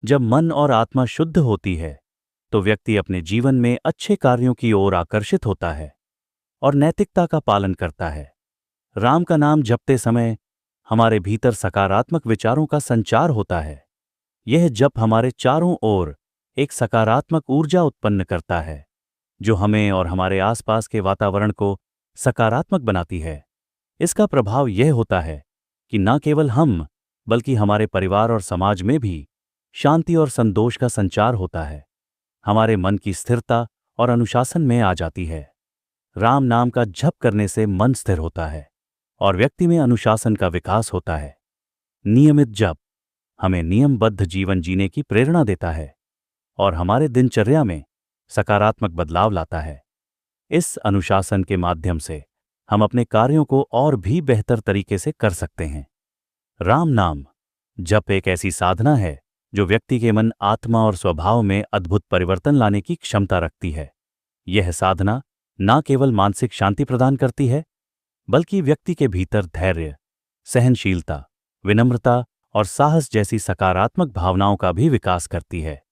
जब मन और आत्मा शुद्ध होती है तो व्यक्ति अपने जीवन में अच्छे कार्यों की ओर आकर्षित होता है और नैतिकता का पालन करता है। राम का नाम जपते समय हमारे भीतर सकारात्मक विचारों का संचार होता है। यह जप हमारे चारों ओर एक सकारात्मक ऊर्जा उत्पन्न करता है जो हमें और हमारे आसपास के वातावरण को सकारात्मक बनाती है। इसका प्रभाव यह होता है कि न केवल हम बल्कि हमारे परिवार और समाज में भी शांति और संतोष का संचार होता है। हमारे मन की स्थिरता और अनुशासन में आ जाती है। राम नाम का जप करने से मन स्थिर होता है और व्यक्ति में अनुशासन का विकास होता है। नियमित जप हमें नियमबद्ध जीवन जीने की प्रेरणा देता है और हमारे दिनचर्या में सकारात्मक बदलाव लाता है। इस अनुशासन के माध्यम से हम अपने कार्यों को और भी बेहतर तरीके से कर सकते हैं। राम नाम जप एक ऐसी साधना है जो व्यक्ति के मन, आत्मा और स्वभाव में अद्भुत परिवर्तन लाने की क्षमता रखती है। यह साधना न केवल मानसिक शांति प्रदान करती है बल्कि व्यक्ति के भीतर धैर्य, सहनशीलता, विनम्रता और साहस जैसी सकारात्मक भावनाओं का भी विकास करती है।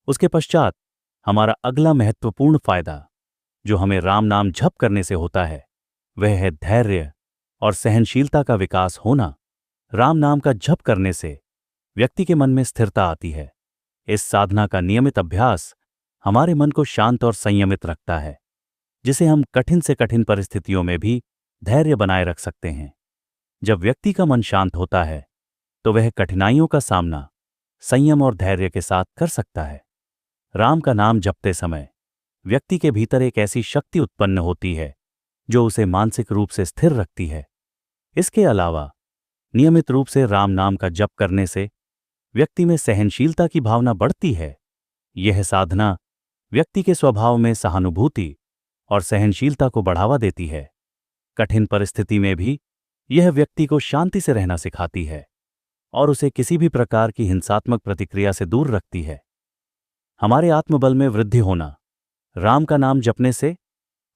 उसके पश्चात हमारा अगला महत्वपूर्ण फायदा जो हमें राम नाम जप करने से होता है वह है धैर्य और सहनशीलता का विकास होना। राम नाम का जप करने से व्यक्ति के मन में स्थिरता आती है। इस साधना का नियमित अभ्यास हमारे मन को शांत और संयमित रखता है, जिसे हम कठिन से कठिन परिस्थितियों में भी धैर्य बनाए रख सकते हैं। जब व्यक्ति का मन शांत होता है तो वह कठिनाइयों का सामना संयम और धैर्य के साथ कर सकता है। राम का नाम जपते समय व्यक्ति के भीतर एक ऐसी शक्ति उत्पन्न होती है जो उसे मानसिक रूप से स्थिर रखती है। इसके अलावा नियमित रूप से राम नाम का जप करने से व्यक्ति में सहनशीलता की भावना बढ़ती है। यह साधना व्यक्ति के स्वभाव में सहानुभूति और सहनशीलता को बढ़ावा देती है। कठिन परिस्थिति में भी यह व्यक्ति को शांति से रहना सिखाती है और उसे किसी भी प्रकार की हिंसात्मक प्रतिक्रिया से दूर रखती है। हमारे आत्मबल में वृद्धि होना। राम का नाम जपने से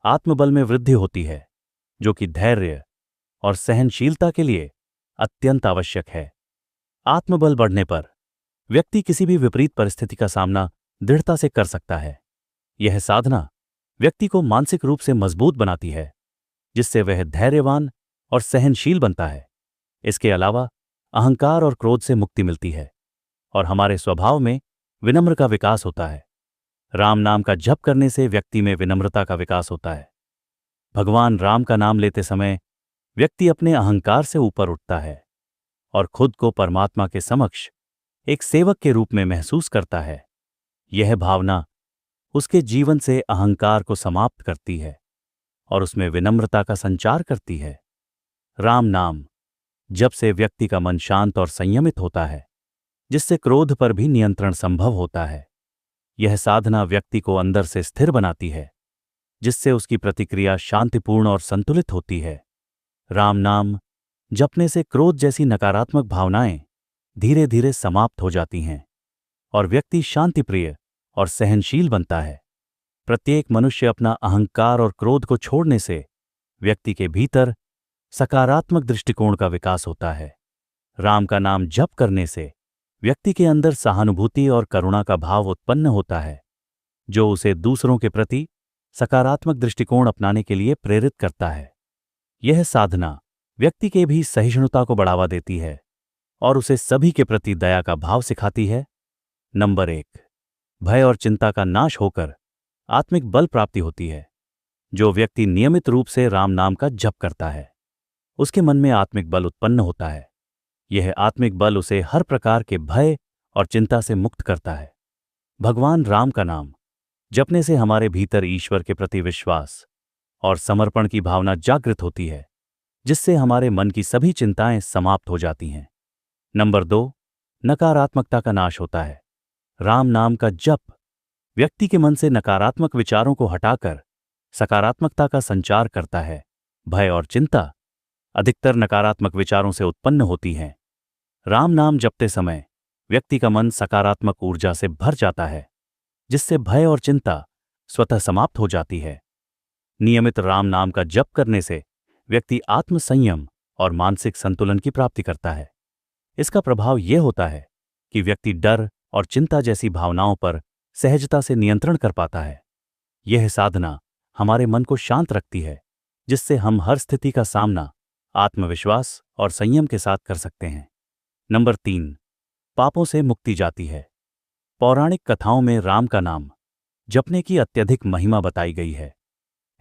आत्मबल में वृद्धि होती है, जो कि धैर्य और सहनशीलता के लिए अत्यंत आवश्यक है। आत्मबल बढ़ने पर व्यक्ति किसी भी विपरीत परिस्थिति का सामना दृढ़ता से कर सकता है। यह साधना व्यक्ति को मानसिक रूप से मजबूत बनाती है, जिससे वह धैर्यवान और सहनशील बनता है। इसके अलावा अहंकार और क्रोध से मुक्ति मिलती है और हमारे स्वभाव में विनम्र का विकास होता है। राम नाम का जप करने से व्यक्ति में विनम्रता का विकास होता है। भगवान राम का नाम लेते समय व्यक्ति अपने अहंकार से ऊपर उठता है और खुद को परमात्मा के समक्ष एक सेवक के रूप में महसूस करता है। यह भावना उसके जीवन से अहंकार को समाप्त करती है और उसमें विनम्रता का संचार करती है। राम नाम जप से व्यक्ति का मन शांत और संयमित होता है, जिससे क्रोध पर भी नियंत्रण संभव होता है। यह साधना व्यक्ति को अंदर से स्थिर बनाती है, जिससे उसकी प्रतिक्रिया शांतिपूर्ण और संतुलित होती है। राम नाम जपने से क्रोध जैसी नकारात्मक भावनाएं धीरे धीरे समाप्त हो जाती हैं और व्यक्ति शांतिप्रिय और सहनशील बनता है। प्रत्येक मनुष्य अपना अहंकार और क्रोध को छोड़ने से व्यक्ति के भीतर सकारात्मक दृष्टिकोण का विकास होता है। राम का नाम जप करने से व्यक्ति के अंदर सहानुभूति और करुणा का भाव उत्पन्न होता है, जो उसे दूसरों के प्रति सकारात्मक दृष्टिकोण अपनाने के लिए प्रेरित करता है। यह साधना व्यक्ति के भी सहिष्णुता को बढ़ावा देती है और उसे सभी के प्रति दया का भाव सिखाती है। नंबर 1, भय और चिंता का नाश होकर आत्मिक बल प्राप्ति होती है। जो व्यक्ति नियमित रूप से राम नाम का जप करता है, उसके मन में आत्मिक बल उत्पन्न होता है। यह आत्मिक बल उसे हर प्रकार के भय और चिंता से मुक्त करता है। भगवान राम का नाम जपने से हमारे भीतर ईश्वर के प्रति विश्वास और समर्पण की भावना जागृत होती है, जिससे हमारे मन की सभी चिंताएं समाप्त हो जाती हैं। नंबर 2, नकारात्मकता का नाश होता है। राम नाम का जप व्यक्ति के मन से नकारात्मक विचारों को हटाकर सकारात्मकता का संचार करता है। भय और चिंता अधिकतर नकारात्मक विचारों से उत्पन्न होती हैं। राम नाम जपते समय व्यक्ति का मन सकारात्मक ऊर्जा से भर जाता है, जिससे भय और चिंता स्वतः समाप्त हो जाती है। नियमित राम नाम का जप करने से व्यक्ति आत्मसंयम और मानसिक संतुलन की प्राप्ति करता है। इसका प्रभाव यह होता है कि व्यक्ति डर और चिंता जैसी भावनाओं पर सहजता से नियंत्रण कर पाता है। यह साधना हमारे मन को शांत रखती है, जिससे हम हर स्थिति का सामना आत्मविश्वास और संयम के साथ कर सकते हैं। नंबर 3, पापों से मुक्ति जाती है। पौराणिक कथाओं में राम का नाम जपने की अत्यधिक महिमा बताई गई है।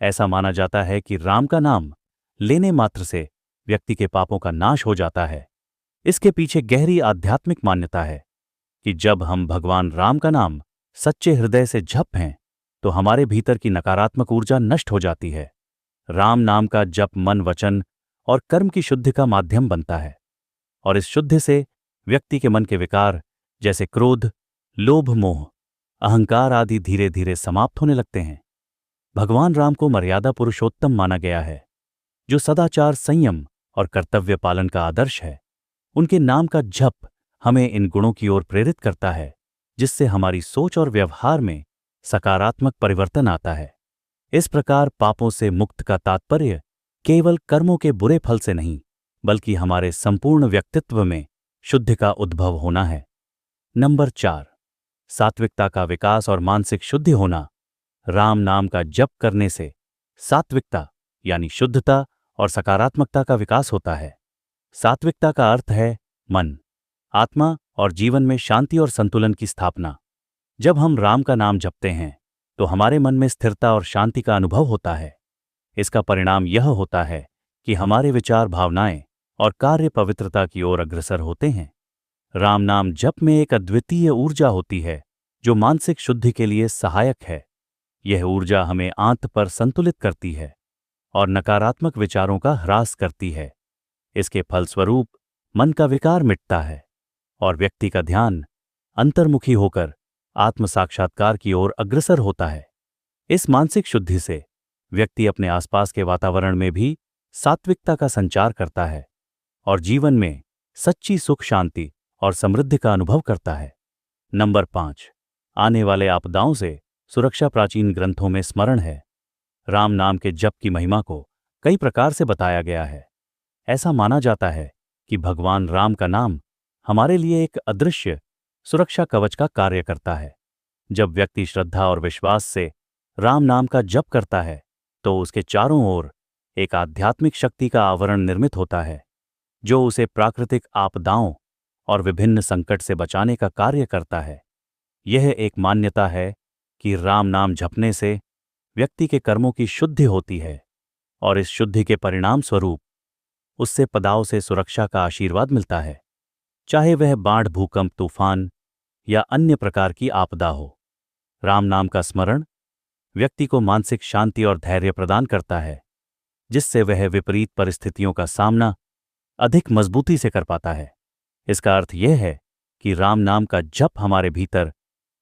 ऐसा माना जाता है कि राम का नाम लेने मात्र से व्यक्ति के पापों का नाश हो जाता है। इसके पीछे गहरी आध्यात्मिक मान्यता है कि जब हम भगवान राम का नाम सच्चे हृदय से जपें तो हमारे भीतर की नकारात्मक ऊर्जा नष्ट हो जाती है। राम नाम का जप मन, वचन और कर्म की शुद्धि का माध्यम बनता है और इस शुद्धि से व्यक्ति के मन के विकार जैसे क्रोध, लोभ, मोह, अहंकार आदि धीरे धीरे समाप्त होने लगते हैं। भगवान राम को मर्यादा पुरुषोत्तम माना गया है, जो सदाचार, संयम और कर्तव्य पालन का आदर्श है। उनके नाम का जप हमें इन गुणों की ओर प्रेरित करता है, जिससे हमारी सोच और व्यवहार में सकारात्मक परिवर्तन आता है। इस प्रकार पापों से मुक्त का तात्पर्य केवल कर्मों के बुरे फल से नहीं, बल्कि हमारे संपूर्ण व्यक्तित्व में शुद्धि का उद्भव होना है। नंबर 4, सात्विकता का विकास और मानसिक शुद्धि होना। राम नाम का जप करने से सात्विकता यानी शुद्धता और सकारात्मकता का विकास होता है। सात्विकता का अर्थ है मन, आत्मा और जीवन में शांति और संतुलन की स्थापना। जब हम राम का नाम जपते हैं तो हमारे मन में स्थिरता और शांति का अनुभव होता है। इसका परिणाम यह होता है कि हमारे विचार, भावनाएं और कार्य पवित्रता की ओर अग्रसर होते हैं। राम नाम जप में एक अद्वितीय ऊर्जा होती है जो मानसिक शुद्धि के लिए सहायक है। यह ऊर्जा हमें आंत पर संतुलित करती है और नकारात्मक विचारों का ह्रास करती है। इसके फलस्वरूप मन का विकार मिटता है और व्यक्ति का ध्यान अंतर्मुखी होकर आत्म साक्षात्कार की ओर अग्रसर होता है। इस मानसिक शुद्धि से व्यक्ति अपने आसपास के वातावरण में भी सात्विकता का संचार करता है और जीवन में सच्ची सुख, शांति और समृद्धि का अनुभव करता है। नंबर 5, आने वाले आपदाओं से सुरक्षा। प्राचीन ग्रंथों में स्मरण है। राम नाम के जप की महिमा को कई प्रकार से बताया गया है। ऐसा माना जाता है कि भगवान राम का नाम हमारे लिए एक अदृश्य सुरक्षा कवच का कार्य करता है। जब व्यक्ति श्रद्धा और विश्वास से राम नाम का जप करता है तो उसके चारों ओर एक आध्यात्मिक शक्ति का आवरण निर्मित होता है, जो उसे प्राकृतिक आपदाओं और विभिन्न संकट से बचाने का कार्य करता है। यह एक मान्यता है कि राम नाम जपने से व्यक्ति के कर्मों की शुद्धि होती है और इस शुद्धि के परिणाम स्वरूप उससे पदाओं से सुरक्षा का आशीर्वाद मिलता है, चाहे वह बाढ़, भूकंप, तूफान या अन्य प्रकार की आपदा हो। राम नाम का स्मरण व्यक्ति को मानसिक शांति और धैर्य प्रदान करता है, जिससे वह विपरीत परिस्थितियों का सामना अधिक मजबूती से कर पाता है। इसका अर्थ यह है कि राम नाम का जप हमारे भीतर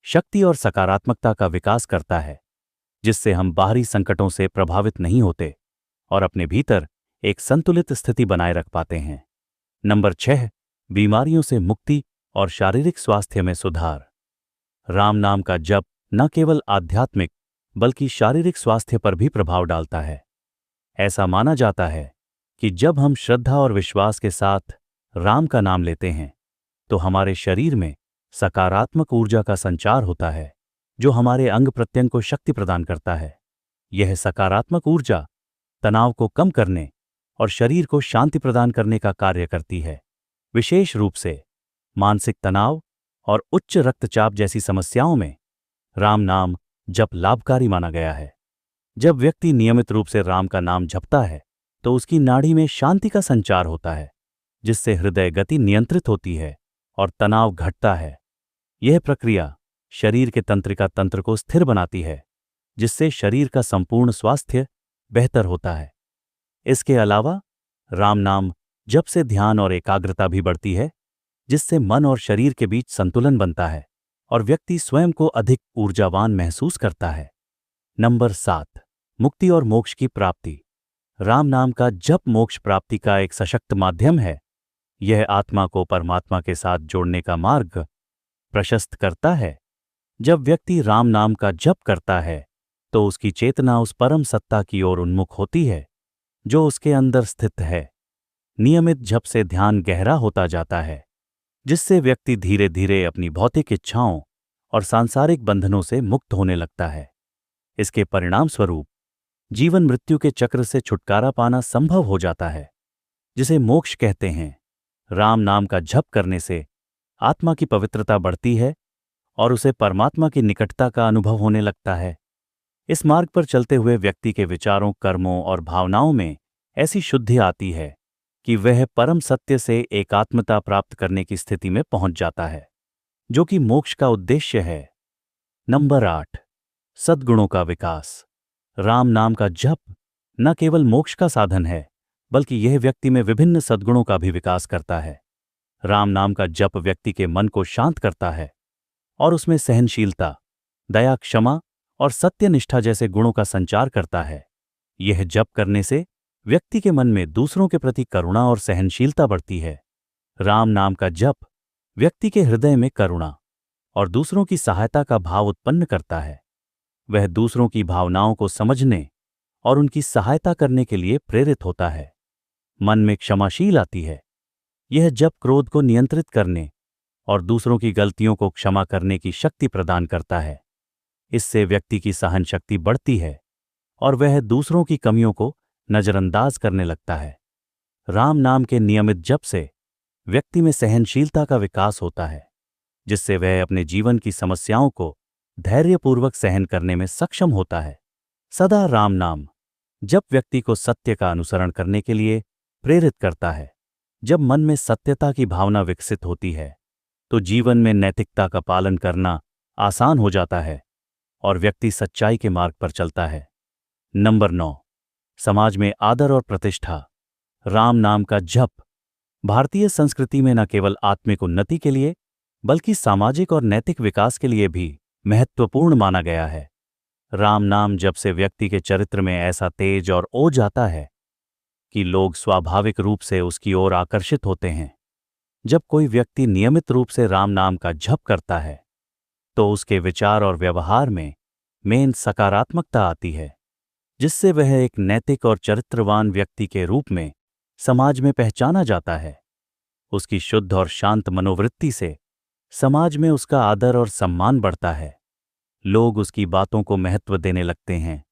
शक्ति और सकारात्मकता का विकास करता है, जिससे हम बाहरी संकटों से प्रभावित नहीं होते और अपने भीतर एक संतुलित स्थिति बनाए रख पाते हैं। नंबर 6, बीमारियों से मुक्ति और शारीरिक स्वास्थ्य में सुधार। राम नाम का जप न केवल आध्यात्मिक बल्कि शारीरिक स्वास्थ्य पर भी प्रभाव डालता है। ऐसा माना जाता है कि जब हम श्रद्धा और विश्वास के साथ राम का नाम लेते हैं तो हमारे शरीर में सकारात्मक ऊर्जा का संचार होता है, जो हमारे अंग प्रत्यंग को शक्ति प्रदान करता है। यह सकारात्मक ऊर्जा तनाव को कम करने और शरीर को शांति प्रदान करने का कार्य करती है। विशेष रूप से मानसिक तनाव और उच्च रक्तचाप जैसी समस्याओं में राम नाम जप लाभकारी माना गया है। जब व्यक्ति नियमित रूप से राम का नाम जपता है तो उसकी नाड़ी में शांति का संचार होता है, जिससे हृदय गति नियंत्रित होती है और तनाव घटता है। यह प्रक्रिया शरीर के तंत्रिका तंत्र को स्थिर बनाती है, जिससे शरीर का संपूर्ण स्वास्थ्य बेहतर होता है। इसके अलावा राम नाम जप से ध्यान और एकाग्रता भी बढ़ती है, जिससे मन और शरीर के बीच संतुलन बनता है और व्यक्ति स्वयं को अधिक ऊर्जावान महसूस करता है। नंबर 7, मुक्ति और मोक्ष की प्राप्ति। राम नाम का जप मोक्ष प्राप्ति का एक सशक्त माध्यम है। यह आत्मा को परमात्मा के साथ जोड़ने का मार्ग प्रशस्त करता है। जब व्यक्ति राम नाम का जप करता है तो उसकी चेतना उस परम सत्ता की ओर उन्मुख होती है जो उसके अंदर स्थित है। नियमित जप से ध्यान गहरा होता जाता है जिससे व्यक्ति धीरे धीरे अपनी भौतिक इच्छाओं और सांसारिक बंधनों से मुक्त होने लगता है। इसके परिणाम स्वरूप जीवन मृत्यु के चक्र से छुटकारा पाना संभव हो जाता है, जिसे मोक्ष कहते हैं। राम नाम का जप करने से आत्मा की पवित्रता बढ़ती है और उसे परमात्मा की निकटता का अनुभव होने लगता है। इस मार्ग पर चलते हुए व्यक्ति के विचारों, कर्मों और भावनाओं में ऐसी शुद्धि आती है कि वह परम सत्य से एकात्मता प्राप्त करने की स्थिति में पहुंच जाता है, जो कि मोक्ष का उद्देश्य है। नंबर 8, सद्गुणों का विकास। राम नाम का जप न केवल मोक्ष का साधन है, बल्कि यह व्यक्ति में विभिन्न सद्गुणों का भी विकास करता है। राम नाम का जप व्यक्ति के मन को शांत करता है और उसमें सहनशीलता, दया, क्षमा और सत्यनिष्ठा जैसे गुणों का संचार करता है। यह जप करने से व्यक्ति के मन में दूसरों के प्रति करुणा और सहनशीलता बढ़ती है। राम नाम का जप व्यक्ति के हृदय में करुणा और दूसरों की सहायता का भाव उत्पन्न करता है। वह दूसरों की भावनाओं को समझने और उनकी सहायता करने के लिए प्रेरित होता है। मन में क्षमाशील आती है। यह जप क्रोध को नियंत्रित करने और दूसरों की गलतियों को क्षमा करने की शक्ति प्रदान करता है। इससे व्यक्ति की सहन शक्ति बढ़ती है और वह दूसरों की कमियों को नजरअंदाज करने लगता है। राम नाम के नियमित जप से व्यक्ति में सहनशीलता का विकास होता है, जिससे वह अपने जीवन की समस्याओं को धैर्यपूर्वक सहन करने में सक्षम होता है। सदा राम नाम जप व्यक्ति को सत्य का अनुसरण करने के लिए प्रेरित करता है। जब मन में सत्यता की भावना विकसित होती है, तो जीवन में नैतिकता का पालन करना आसान हो जाता है और व्यक्ति सच्चाई के मार्ग पर चलता है। नंबर 9, समाज में आदर और प्रतिष्ठा। राम नाम का जप भारतीय संस्कृति में न केवल आत्मिक उन्नति के लिए, बल्कि सामाजिक और नैतिक विकास के लिए भी महत्वपूर्ण माना गया है। राम नाम जप से व्यक्ति के चरित्र में ऐसा तेज और ओज आता है कि लोग स्वाभाविक रूप से उसकी ओर आकर्षित होते हैं। जब कोई व्यक्ति नियमित रूप से राम नाम का जप करता है, तो उसके विचार और व्यवहार में सकारात्मकता आती है, जिससे वह एक नैतिक और चरित्रवान व्यक्ति के रूप में समाज में पहचाना जाता है। उसकी शुद्ध और शांत मनोवृत्ति से समाज में उसका आदर और सम्मान बढ़ता है। लोग उसकी बातों को महत्व देने लगते हैं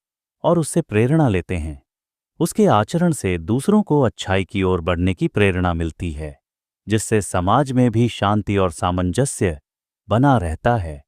और उससे प्रेरणा लेते हैं। उसके आचरण से दूसरों को अच्छाई की ओर बढ़ने की प्रेरणा मिलती है, जिससे समाज में भी शांति और सामंजस्य बना रहता है।